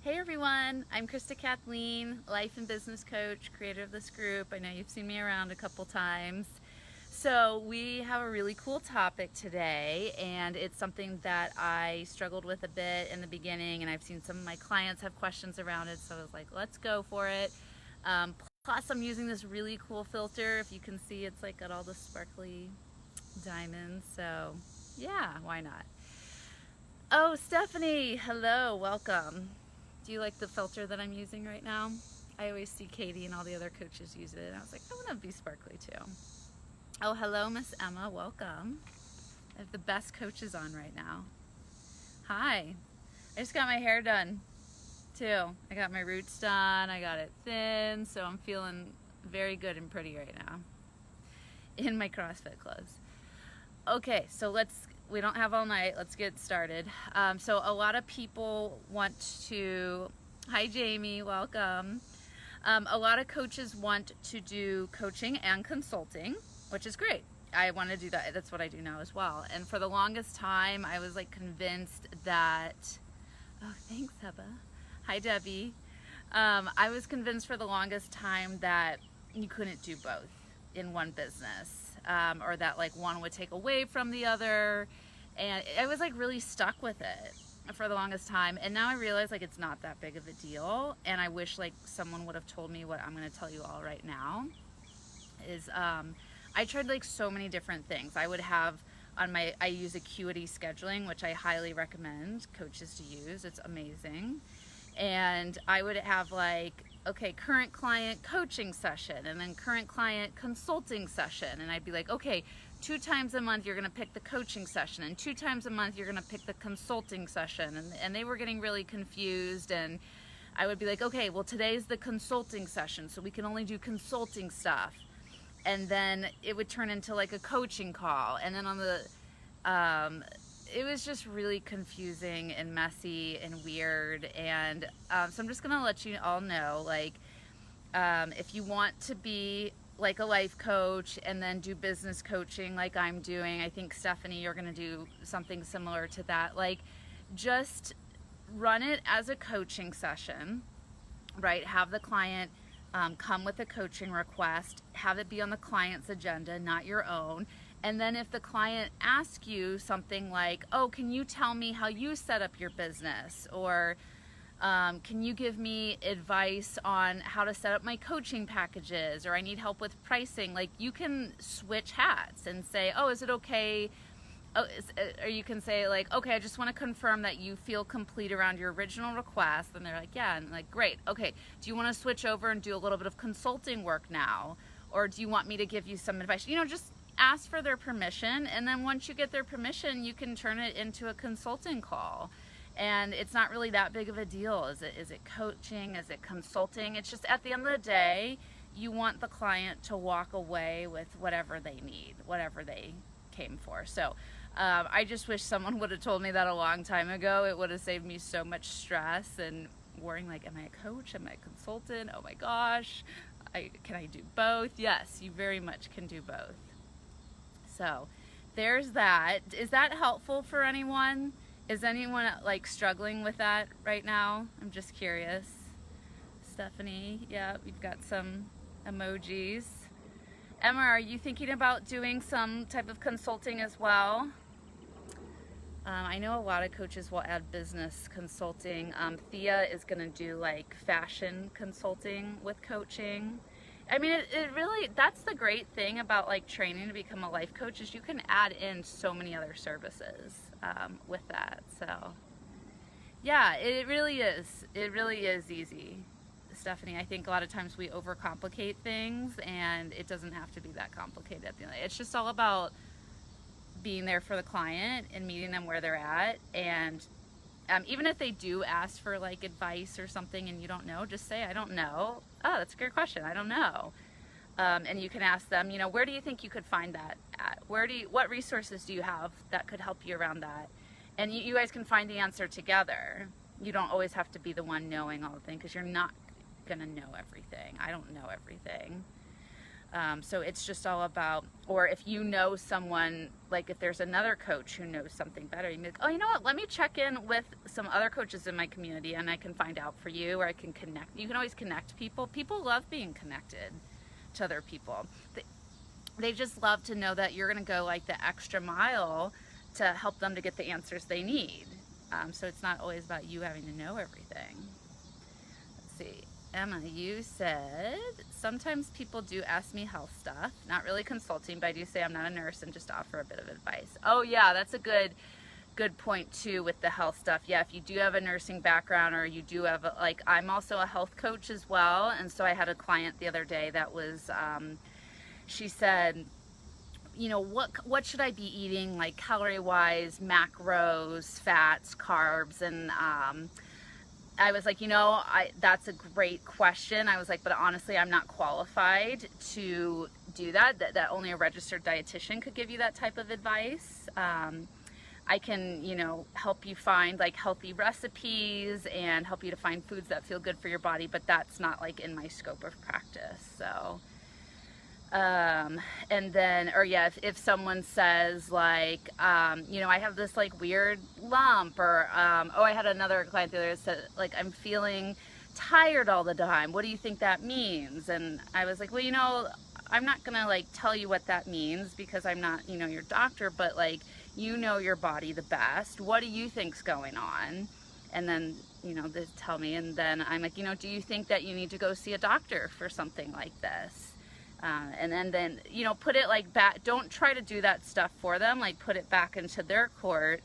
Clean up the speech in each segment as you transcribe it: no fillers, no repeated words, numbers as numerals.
Hey everyone, I'm Krista Kathleen, life and business coach, creator of this group. I know you've seen me around a couple times. So we have a really cool topic today, and it's something that I struggled with a bit in the beginning, and I've seen some of my clients have questions around it, so I was like, let's go for it. Plus I'm using this really cool filter. If you can see, it's like got all the sparkly diamonds, so yeah, why not? Oh, Stephanie, hello, welcome. Do you like the filter that I'm using right now? I always see Katie and all the other coaches use it, and I was like, I want to be sparkly too. Oh, hello, Miss Emma, welcome. I have the best coaches on right now. Hi. I just got my hair done too. I got my roots done, I got it thin, so I'm feeling very good and pretty right now in my CrossFit clothes. Okay, so we don't have all night, let's get started. So a lot of people want to, hi Jamie, welcome. A lot of coaches want to do coaching and consulting, which is great. I want to do that, that's what I do now as well. And for the longest time, I was like convinced that, oh thanks Heba, hi Debbie. I was convinced for the longest time that you couldn't do both in one business. Or that like one would take away from the other, and I was like really stuck with it for the longest time, and now I realize like it's not that big of a deal, and I wish like someone would have told me what I'm going to tell you all right now is I tried like so many different things. I would have on I use Acuity scheduling, which I highly recommend coaches to use. It's amazing. And I would have like, okay, current client coaching session, and then current client consulting session, and I'd be like, okay, 2 times a month you're going to pick the coaching session, and 2 times a month you're going to pick the consulting session, and they were getting really confused, and I would be like, okay, well today's the consulting session, so we can only do consulting stuff, and then it would turn into like a coaching call, and then on the it was just really confusing and messy and weird, and so I'm just gonna let you all know, like, if you want to be like a life coach and then do business coaching like I'm doing, I think Stephanie, you're gonna do something similar to that. Like, just run it as a coaching session, right? Have the client come with a coaching request, have it be on the client's agenda, not your own. And then if the client asks you something like, oh, can you tell me how you set up your business? Or can you give me advice on how to set up my coaching packages? Or I need help with pricing. Like, you can switch hats and say, oh, is it okay? Oh, or you can say like, okay, I just want to confirm that you feel complete around your original request. And they're like, yeah, and like, great. Okay, do you want to switch over and do a little bit of consulting work now? Or do you want me to give you some advice? You know, just ask for their permission, and then once you get their permission, you can turn it into a consulting call. And it's not really that big of a deal. Is it coaching? Is it consulting? It's just at the end of the day, you want the client to walk away with whatever they need, whatever they came for. So I just wish someone would have told me that a long time ago. It would have saved me so much stress and worrying like, am I a coach? Am I a consultant? Oh my gosh, can I do both? Yes, you very much can do both. So there's that. Is that helpful for anyone? Is anyone like struggling with that right now? I'm just curious. Stephanie, yeah, we've got some emojis. Emma, are you thinking about doing some type of consulting as well? I know a lot of coaches will add business consulting. Thea is going to do like fashion consulting with coaching. I mean, it really, that's the great thing about like training to become a life coach, is you can add in so many other services with that. So yeah, it really is easy, Stephanie. I think a lot of times we overcomplicate things, and it doesn't have to be that complicated at the end of the day. It's just all about being there for the client and meeting them where they're at. And even if they do ask for like advice or something and you don't know, just say, I don't know. Oh, that's a great question. I don't know. And you can ask them, you know, where do you think you could find that at? What resources do you have that could help you around that? And you guys can find the answer together. You don't always have to be the one knowing all the things, because you're not gonna know everything. I don't know everything. So it's just all about, or if you know someone, like if there's another coach who knows something better, you make, oh, you know what, let me check in with some other coaches in my community and I can find out for you, or I can connect. You can always connect people. People love being connected to other people. They just love to know that you're going to go like the extra mile to help them to get the answers they need. So it's not always about you having to know everything. Let's see. Emma, you said, sometimes people do ask me health stuff, not really consulting, but I do say I'm not a nurse and just offer a bit of advice. Oh yeah, that's a good point too with the health stuff. Yeah, if you do have a nursing background, or you do have like, I'm also a health coach as well. And so I had a client the other day that was, she said, you know, what should I be eating, like calorie wise, macros, fats, carbs, and I was like, you know, that's a great question. I was like, but honestly, I'm not qualified to do that. That only a registered dietitian could give you that type of advice. I can, you know, help you find like healthy recipes and help you to find foods that feel good for your body, but that's not like in my scope of practice. So, and then, or yeah, if someone says like, you know, I have this like weird lump, or, oh, I had another client the other day that said like, I'm feeling tired all the time. What do you think that means? And I was like, well, you know, I'm not gonna like tell you what that means because I'm not, you know, your doctor, but like, you know your body the best. What do you think's going on? And then, you know, they tell me, and then I'm like, you know, do you think that you need to go see a doctor for something like this? And then, you know, put it like back, don't try to do that stuff for them, like put it back into their court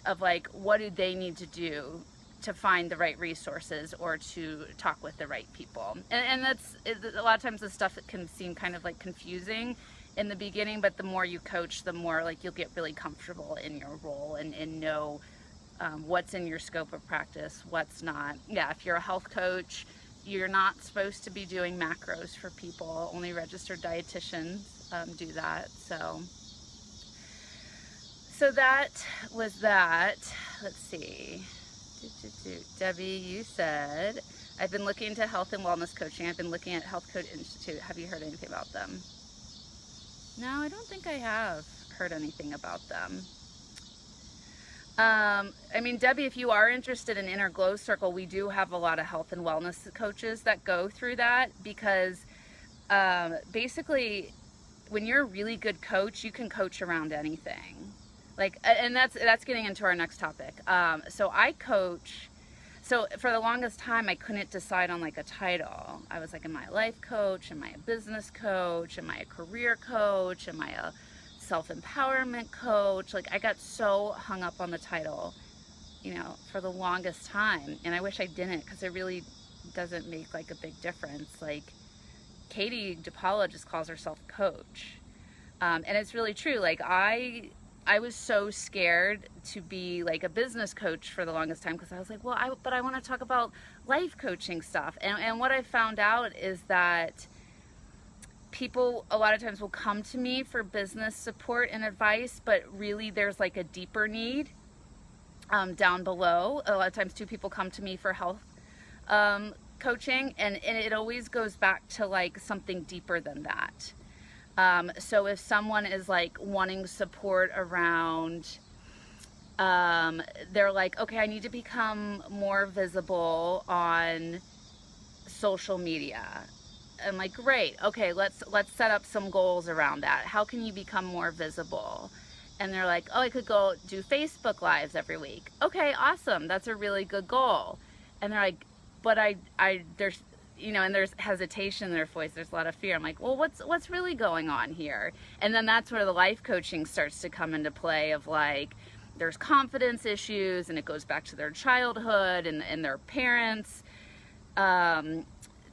of like, what do they need to do to find the right resources or to talk with the right people. And that's, a lot of times this stuff can seem kind of like confusing in the beginning, but the more you coach, the more like you'll get really comfortable in your role and know what's in your scope of practice, what's not. Yeah, if you're a health coach, you're not supposed to be doing macros for people. Only registered dietitians do that. So that was that. Let's see. Debbie, you said, I've been looking into health and wellness coaching. I've been looking at Health Code Institute. Have you heard anything about them? No, I don't think I have heard anything about them. I mean, Debbie, if you are interested in Inner Glow Circle, we do have a lot of health and wellness coaches that go through that, because basically when you're a really good coach, you can coach around anything. Like, and that's getting into our next topic. So I coach, so for the longest time, I couldn't decide on like a title. I was like, am I a life coach? Am I a business coach? Am I a career coach? Am I a self-empowerment coach? Like, I got so hung up on the title, you know, for the longest time. And I wish I didn't, because it really doesn't make like a big difference. Like, Katie DePaula just calls herself coach. And it's really true. Like, I was so scared to be like a business coach for the longest time, because I was like, well, but I want to talk about life coaching stuff. And what I found out is that people a lot of times will come to me for business support and advice, but really there's like a deeper need down below. A lot of times too, people come to me for health coaching, and it always goes back to like something deeper than that. So if someone is like wanting support around, they're like, okay, I need to become more visible on social media. I'm like, great, okay, let's set up some goals around that. How can you become more visible? And they're like, oh, I could go do Facebook Lives every week. Okay, awesome, that's a really good goal. And they're like, but there's, you know, and there's hesitation in their voice, there's a lot of fear. I'm like, well, what's really going on here? And then that's where the life coaching starts to come into play of like, there's confidence issues, and it goes back to their childhood and their parents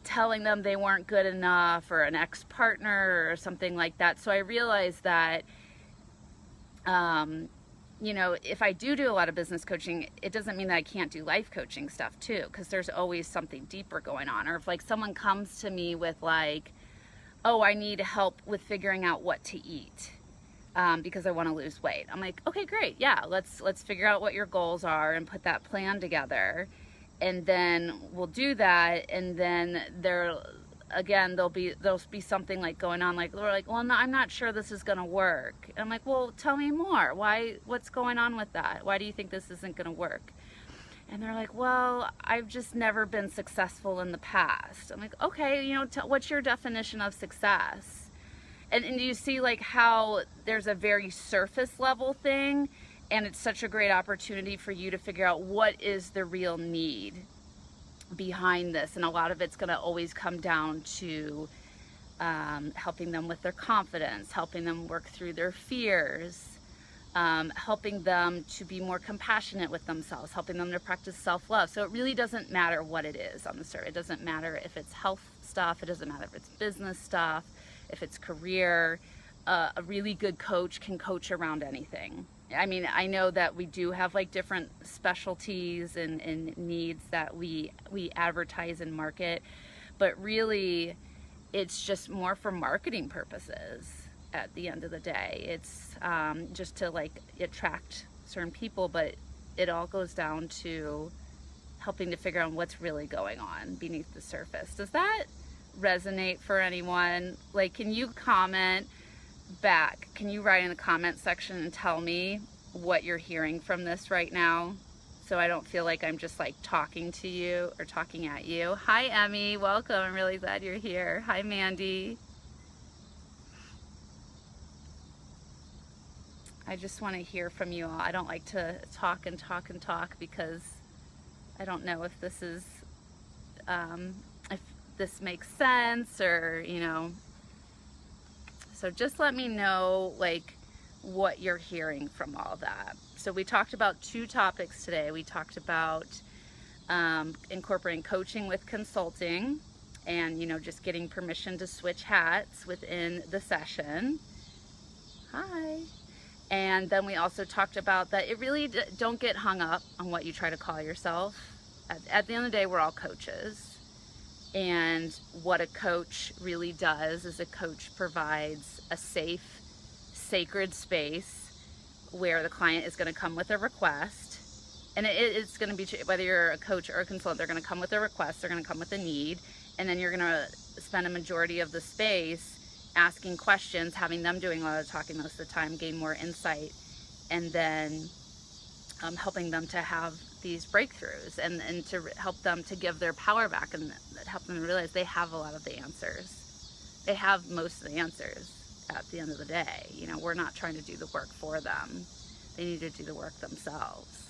telling them they weren't good enough, or an ex-partner or something like that. So I realized that, you know, if I do a lot of business coaching, it doesn't mean that I can't do life coaching stuff too, because there's always something deeper going on. Or if like someone comes to me with like, oh, I need help with figuring out what to eat because I want to lose weight. I'm like, okay, great. Yeah, let's figure out what your goals are and put that plan together. And then we'll do that. And then again, there'll be something like going on, like we're like, well, no, I'm not sure this is going to work. And I'm like, well, tell me more. What's going on with that? Why do you think this isn't going to work? And they're like, well, I've just never been successful in the past. I'm like, okay, what's your definition of success? And you see like how there's a very surface level thing, and it's such a great opportunity for you to figure out what is the real need behind this. And a lot of it's going to always come down to helping them with their confidence, helping them work through their fears, helping them to be more compassionate with themselves, helping them to practice self-love. So it really doesn't matter what it is on the survey. It doesn't matter if it's health stuff. It doesn't matter if it's business stuff, if it's career. A really good coach can coach around anything. I mean, I know that we do have like different specialties and needs that we advertise and market, but really it's just more for marketing purposes. At the end of the day, it's just to like attract certain people, but it all goes down to helping to figure out what's really going on beneath the surface. Does that resonate for anyone? Like, can you comment back? Can you write in the comment section and tell me what you're hearing from this right now, so I don't feel like I'm just like talking to you or talking at you? Hi Emmy, welcome. I'm really glad you're here. Hi Mandy. I just want to hear from you all. I don't like to talk and talk and talk because I don't know if this is, if this makes sense or, so just let me know like what you're hearing from all that. So we talked about 2 topics today. We talked about incorporating coaching with consulting and, just getting permission to switch hats within the session. Hi. And then we also talked about that it really don't get hung up on what you try to call yourself. At the end of the day, we're all coaches. And what a coach really does is a coach provides a safe, sacred space where the client is going to come with a request. And it's going to be, whether you're a coach or a consultant, they're going to come with a request, they're going to come with a need, and then you're going to spend a majority of the space asking questions, having them doing a lot of talking most of the time, gain more insight, and then helping them to have these breakthroughs and to help them to give their power back and help them realize they have a lot of the answers. They have most of the answers at the end of the day. We're not trying to do the work for them. They need to do the work themselves.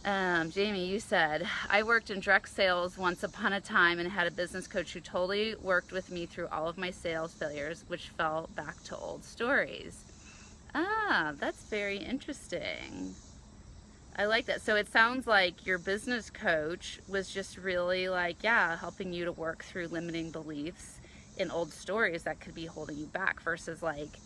Jamie, you said, I worked in direct sales once upon a time and had a business coach who totally worked with me through all of my sales failures, which fell back to old stories. Ah, that's very interesting. I like that. So it sounds like your business coach was just really like, helping you to work through limiting beliefs in old stories that could be holding you back versus like,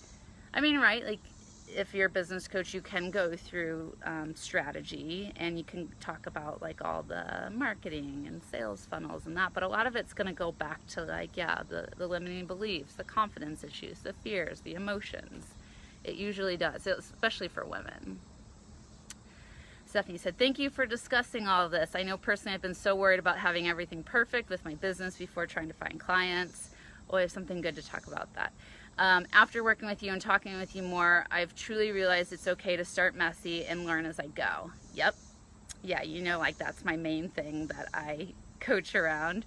right? Like, if you're a business coach, you can go through strategy and you can talk about like all the marketing and sales funnels and that, but a lot of it's going to go back to like, the limiting beliefs, the confidence issues, the fears, the emotions. It usually does, especially for women. Stephanie said, thank you for discussing all of this. I know personally I've been so worried about having everything perfect with my business before trying to find clients. Oh, I have something good to talk about that. After working with you and talking with you more, I've truly realized it's okay to start messy and learn as I go. Yep. Yeah, like that's my main thing that I coach around.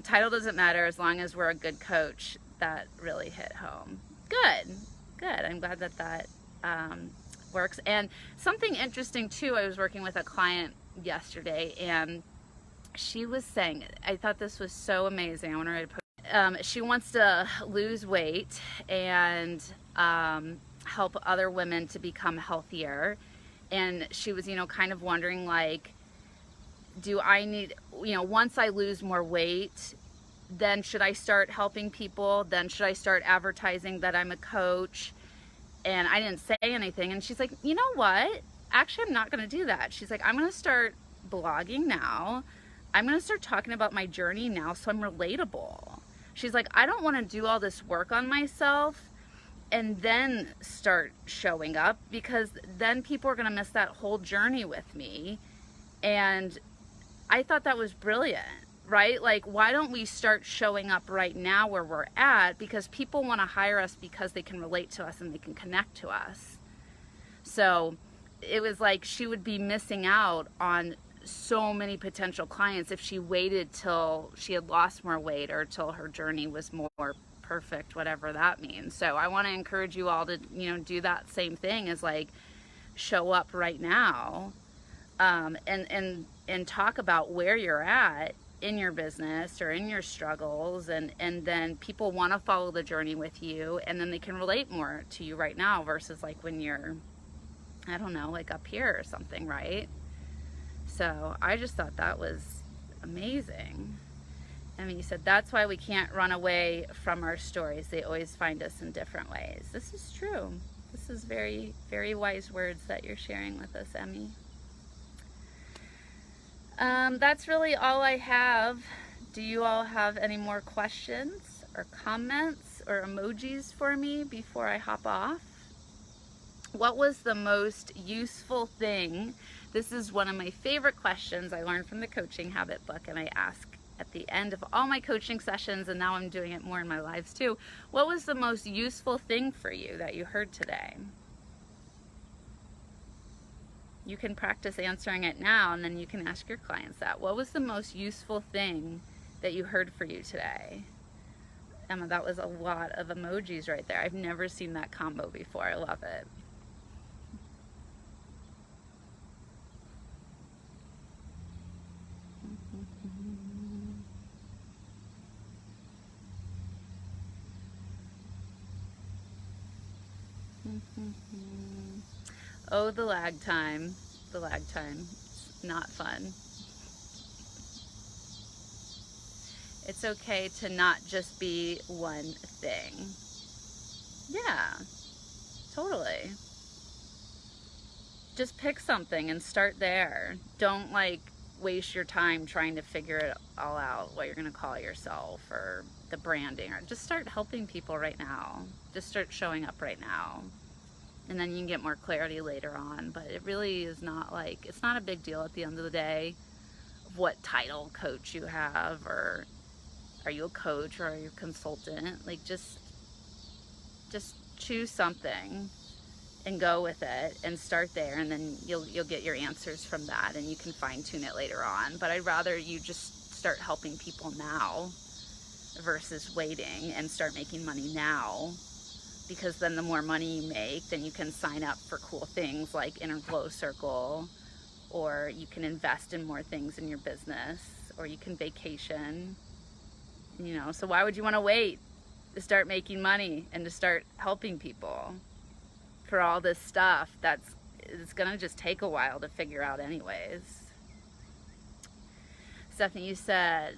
Title doesn't matter as long as we're a good coach. That really hit home. Good. I'm glad that works. And something interesting too, I was working with a client yesterday and she was saying, I thought this was so amazing. I want to post. She wants to lose weight and help other women to become healthier. And she was, kind of wondering like, do I need, once I lose more weight, then should I start helping people? Then should I start advertising that I'm a coach? And I didn't say anything. And she's like, you know what? Actually, I'm not going to do that. She's like, I'm going to start blogging now. I'm going to start talking about my journey now so I'm relatable. She's like, I don't want to do all this work on myself and then start showing up, because then people are going to miss that whole journey with me. And I thought that was brilliant. right? Like, why don't we start showing up right now where we're at? Because people want to hire us because they can relate to us and they can connect to us. So it was like she would be missing out on so many potential clients if she waited till she had lost more weight or till her journey was more perfect, whatever that means. So I want to encourage you all to, you know, do that same thing, as like show up right now, and talk about where you're at in your business or in your struggles, and then people want to follow the journey with you, and then they can relate more to you right now versus like when you're, I don't know, like up here or something, right? So I just thought that was amazing. I mean, you said that's why we can't run away from our stories. They always find us in different ways. This is true. This is very, very wise words that you're sharing with us, Emmy. That's really all I have. Do you all have any more questions or comments or emojis for me before I hop off? What was the most useful thing? This is one of my favorite questions I learned from the Coaching Habit book, and I ask at the end of all my coaching sessions, and now I'm doing it more in my lives too. What was the most useful thing for you that you heard today? You can practice answering it now, and then you can ask your clients that. What was the most useful thing that you heard for you today? Emma, that was a lot of emojis right there. I've never seen that combo before. I love it. Oh, the lag time. The lag time. It's not fun. It's okay to not just be one thing. Yeah, totally. Just pick something and start there. Don't like waste your time trying to figure it all out, what you're going to call yourself or the branding, or just start helping people right now. Just start showing up right now. And then you can get more clarity later on. But it really is not like, it's not a big deal at the end of the day what title coach you have, or are you a coach or are you a consultant? Like just choose something and go with it and start there, and then you'll get your answers from that, and you can fine tune it later on. But I'd rather you just start helping people now versus waiting and start making money now. Because then the more money you make, then you can sign up for cool things like Inner Glow Circle, or you can invest in more things in your business, or you can vacation, you know. So why would you want to wait to start making money and to start helping people for all this stuff it's gonna just take a while to figure out anyways? Stephanie, you said,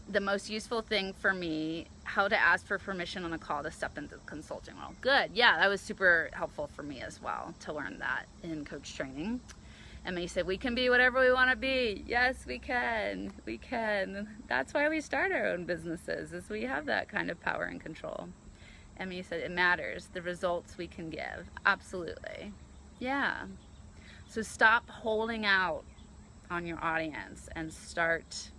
the most useful thing for me, how to ask for permission on a call to step into the consulting role. Good. Yeah, that was super helpful for me as well to learn that in coach training. And they said, we can be whatever we want to be. Yes, we can. We can. That's why we start our own businesses, is we have that kind of power and control. Emmy said, it matters, the results we can give. Absolutely. Yeah. So stop holding out on your audience and start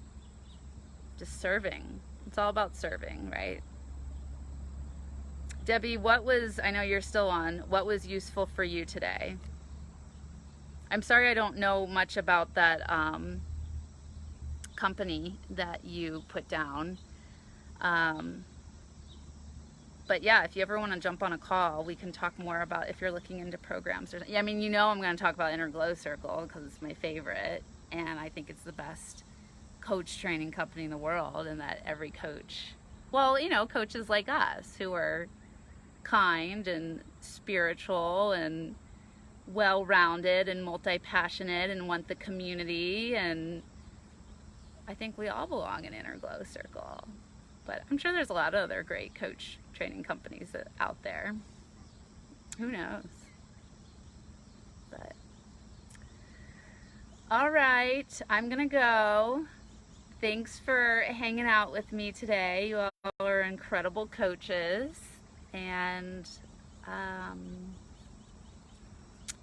just serving. It's all about serving, right? Debbie, I know you're still on, what was useful for you today? I'm sorry I don't know much about that company that you put down. But yeah, if you ever want to jump on a call, we can talk more about if you're looking into programs. I mean, you know I'm going to talk about Inner Glow Circle because it's my favorite, and I think it's the best coach training company in the world, and that every coach, well, you know, coaches like us who are kind and spiritual and well-rounded and multi-passionate and want the community, and I think we all belong in Inner Glow Circle. But I'm sure there's a lot of other great coach training companies out there. Who knows? But all right, I'm gonna go. Thanks for hanging out with me today. You all are incredible coaches, and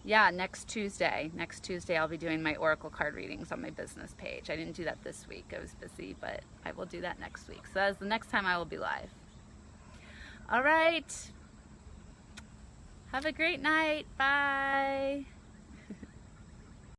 Yeah, next Tuesday. Next Tuesday I'll be doing my oracle card readings on my business page. I didn't do that this week. I was busy, but I will do that next week. So that's the next time I will be live. All right. Have a great night. Bye.